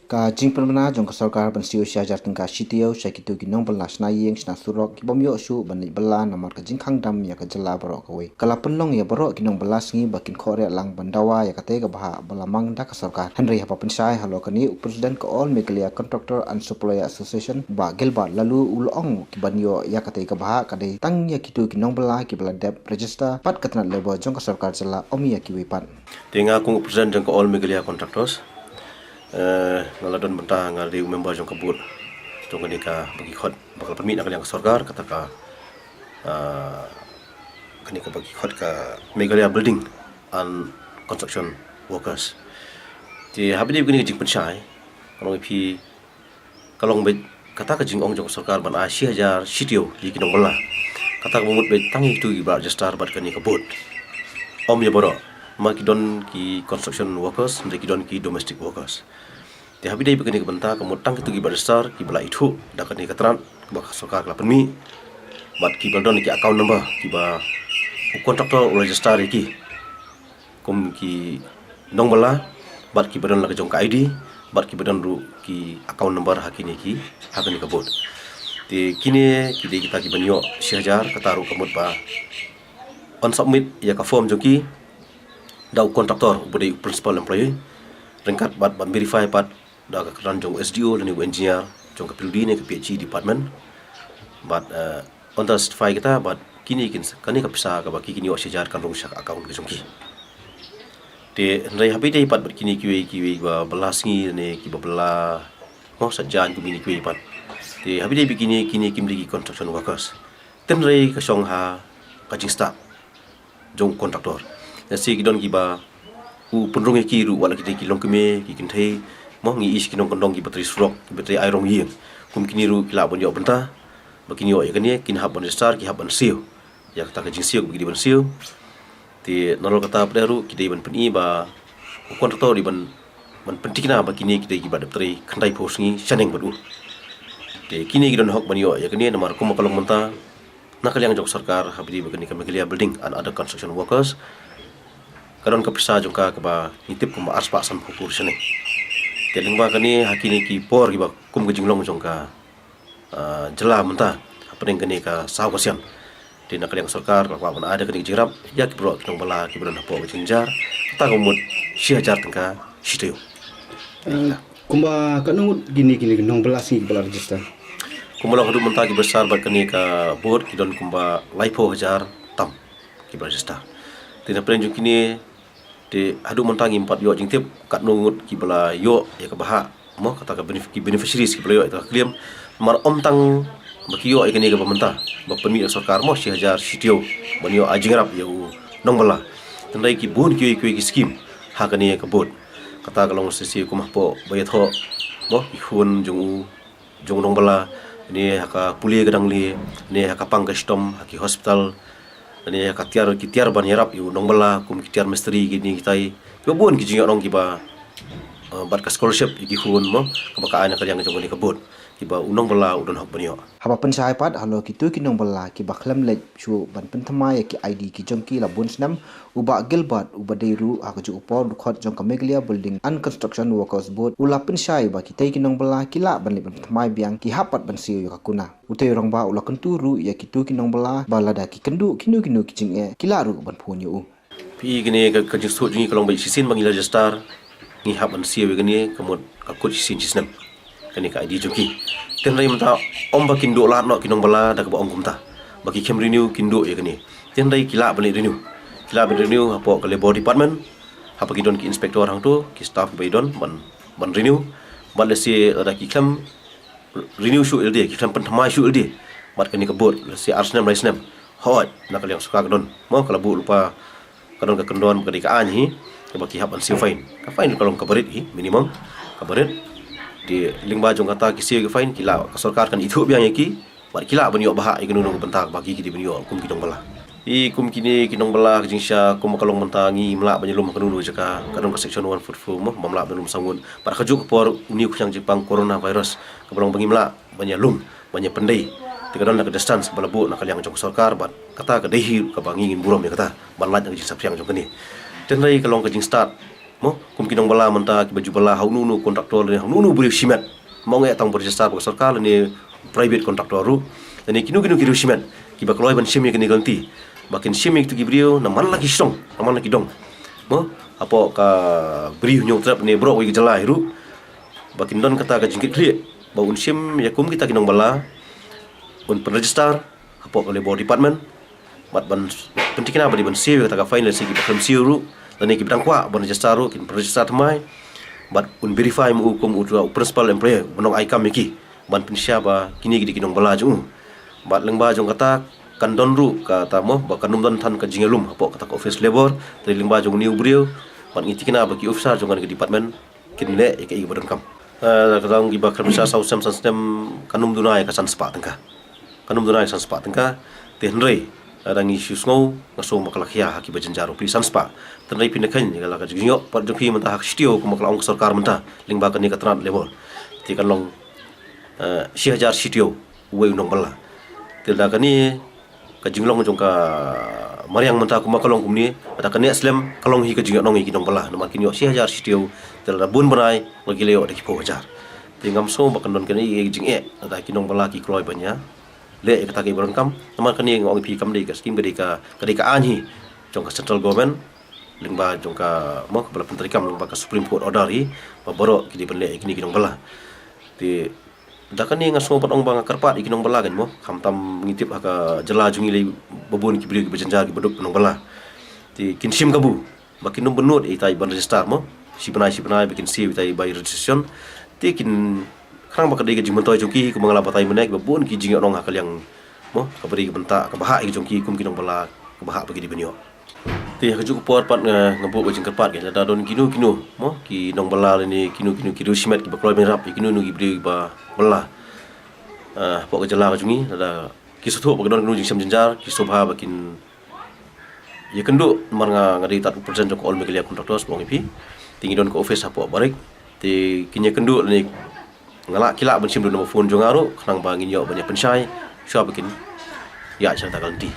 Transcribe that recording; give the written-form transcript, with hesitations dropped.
Ka jing permana jong ka Sorkar ban Siew syajar tengka sitio KITO ki Nongbylla Sngi sna surok ki bomyo su ban bela namar ka jing khang dam ya ka jela borok ka we kala penlong ya borok ki Nongbylla Sngi bakin khore lang bandawa ya ka te ka baha balamang da ka Sorkar Henry hapa Pynshai halo kani president ka all Meghalaya Contractor and Supplier Association ba gelba lalu ulong ki banyo ya ka te ka baha ka de tang ya KITO ki Nongbylla ki bela dep register pat ka tanat lebo jong ka Sorkar jela omi ya ki we pat Tinga kung president jong ka all Meghalaya Contractors ngaladon bentang ngali member jong kabut jong kani ka bagi khot bakal permit nak yang Sorkar kata ka kani ka bagi khot ka Meghalaya Building and Construction Workers ti habis ni jing Pynshai kalau pi kalau be kata ka jing ong jong Sorkar ban Asia jar sitio di Nongbylla kata ka mumut be tangi tu ibar register bat kani kabut om ya boro makidon ki construction workers dan kidon ki domestic workers. Ti habi dai begini kebenta kamu tang itu ki besar ki bela itu dak ni katran bak Sorkar la penmi bat ki baldon ki account number ki ba kontraktor register ki kum ki Nongbylla bat ki badon la jong ka ID bat ki badon ru ki account number hakini ki hakini kabut. Ti kini ki kita ki banyo syajar kataru kamut ba on submit ya ka form jong ki dau kontraktor ubadi principal employee ringkat bat verify pat da ka kran jong SDO dan engineer jong ka PhD ni ka PhD department bat on the certify kita bat kini kani ka pisa ka baki kini osyajar kan rong syak account ke jong ki te ndai habi dei pat bat kini kiwi ba belas ngi ne ki ba bela mo sajan ku bini kiwi pat te habi dei begini kini kimli construction workers ten rei ka song ha ka jing staff jong kontraktor nasi kidon kiba penrung ki ru wala kita kilong keme ki kinthei mo ngi is kinong kondong ki bateri surok ki bateri airong yeng kum kini ru kila bon yo benta bakini yo yakani kin hab bon star ki hab bon Siew ya kata ka jing Siew ki di bon Siew ti nolol kata pdaru ki dei ban peni ba kontraktor di ban pentikna bakini ki dei ki bateri khandai posngi chaneng badu te kini kidon hok bon yo yakani namar kum kalong menta nakal yang jok Sorkar habdi bagani ka Meghalaya Building and other construction workers kadon ka pisa jongka ka ba nitip kum arspa sam hukur sene teling ba kani hakini ki por ki ba kum jinglong jongka jela menta apeng kani ka saw kasian ti nak yang Sorkar ka ba ada kani jirap ya ki bro ki Nongbylla ki bron hapo jinjar ta kumut syajar tengka sitio kumba kanung gini Nongbylla sing bela register kumula hudu menta ki besar ba kani ka board ki don kumba laipo hajar tam ki register tina pren kini de hadu mentang impat yo jingtip kat nungut ki bela yo ya ka baha mo kata ka beneficiaries ki bela yo ta claim mar om tang baki yo ikani ka pementa ba permi Sorkar mo 1000 sitio ban yo ajingrap yo Nongbylla tandai ki bun ki scheme ha kani ka bot kata kalong sisi kumah po bayat ho mo ihun jong Nongbylla ni haka puli gadang li ni haka pang custom haki hospital ni haka tiar ban yarap yu Nongbylla kum tiar misteri gini kitai yo bon ki jingak rong ki ba bat ka scholarship ki hun mo kabakaan ka yang jong ni kabut ki ba Nongbylla udon hok banyo haba Pynshai pat halo KITO ki Nongbylla ki bakhlam lej chu ban pentama ya ki ID ki jongki la bunsnam uba gilbat uba deiru aku ju upor khot jong ka Meghalaya Building and Construction Workers Board ula Pynshai ba ki tai ki Nongbylla ki la ban le ban pentama biang ki hapat ban Siew yo ka kuna utei rong ba ula KINTU ru ya KITO ki Nongbylla ba LADA ki KINDUH KINO ki jinge ki la ru ban phun yo pi gini ka jing su jingi kalong bai sisin bang register ni hab ban Siew gini kamut ka kut sisin jisnam kani ka ID joki ten rai menta om ba KINDUH la no ki Nongbylla da ka om kumta baki kem renew KINDUH ya kani ten rai kila ban renew hapo ka labor department hapa ki don ki inspector hang tu ki staff bai don ban renew ban lesi ada ki kem renew shu ilde ki kem pentama shu ilde mat kani ka bot lesi arsnam raisnam hot nakal yang suka don mo kala bu lupa kadon ka kendon ka ka anhi ka baki haban Siew fine ka fine kalong ka barit hi minimum ka barit di lingba jong kata ki Siew fine kila ka Sorkar kan itu biang ki mat kila banyo baha igunu nong bentak bagi ki di banyo kum ki Nongbylla i kum kini ki Nongbylla ki jingsha kum kalong mentangi mla banyelum kanunu jaka kadon ka section 144 mo mamla benum sangun par khajuk por uniu yang Jepang coronavirus ka balong bangi mla banyelum banya pendai tikadon nak distance balabu nak yang jong Sorkar bat kata ka dehi ka bangi ngin burom ya kata ban laj nak jing sapsiang jong kini ten rai kalong ka jing start mo kum kinong bala menta ki baju bala hau nu kontraktor ni hau nu beri simet mo ngai tang berjasa ba sarkar ni private kontraktor ru ni kinu kiru simet ki ba kloi ban sim ni kini ganti bakin sim itu ki brio na man lagi song na man lagi dong mo apo ka beri nyong trap ni bro wi jala hiru bakin don kata ka jingkit kli ba un sim ya kum kita kinong bala un penregister apo ka labor department bat ban penting apa di ban Siew kata ka final sigi bakam Siew ru dan ki bidang kwa ban register ru kin register tmai bat un verify mu hukum utra principal employer bonong aikam ki ban Pynshai ba kini gidi kinong bala ju bat lengba jong kata kandon ru kata mo ba kanum don tan ka jingelum apo kata ka office labor dari lengba jong niu brio ban ngiti kina ba ki officer jong ke department kin le ke badan kam kadang gi ba kerja sausam sistem kanum dunai ka san spa tengka kanum dunai san spa tengka tenrei adang isu ngau ngaso makalakya haki bajanjaro pisan spa tenrei pinakan kala ka jingo par jong pi mentah hak stio ko makala ong sarkar mentah lingba ka ni ka tran level ti kan long 1000 stio we Nongbylla tilda ka ni ka jinglong jong ka mariang mentah ko makalong kumni ada ka ni aslam kalong hi ka jingo nong ki Nongbylla nama kinyo 1000 stio tilda bun berai lagi leo de ki po hajar tingam so bakandon ka ni jinge ada ki Nongbylla ki kloi banya le kata ke berangkam nama kani ngong pi kam de ka skim kadika anhi jong ka central government lingba jong ka mo kepala menteri kam lingba ka supreme court order hi baboro kini benle kini Nongbylla ti dakani ngaso pat ong bang karpat iki Nongbylla kan mo kamtam ngitip ka jela jungi le babun ki bri ki bejanjar ki beduk Nongbylla ti kin sim kabu bakin num benut itai ban register mo si benai bikin Siew itai by registration ti kin krang bakadai ke jimantoi jongki ku mangala batai menek babun ki jingok nong hakal yang mo kabari ke bentak ke bahak ki jongki kum ki Nongbylla ke bahak bagi di benyo ti ha juk por pat ngabuk ke jingkerpat ke da don kinu mo ki Nongbylla ni kinu kiru simet ki bakloi merap ki kinu ki bri ba bela pok ke jela ka jungi ada ki sutu bagi don kinu jing jenjar ki sobha bakin ya kendu marnga ngadi tat persen jok ol megelia kontraktor sebong ipi tinggi don ke office apa barik ti kinya kendu ni ngalak kilak bensim do phone jongaru khnang bangin yo banyak Pynshai sya bikin ya cerita kalti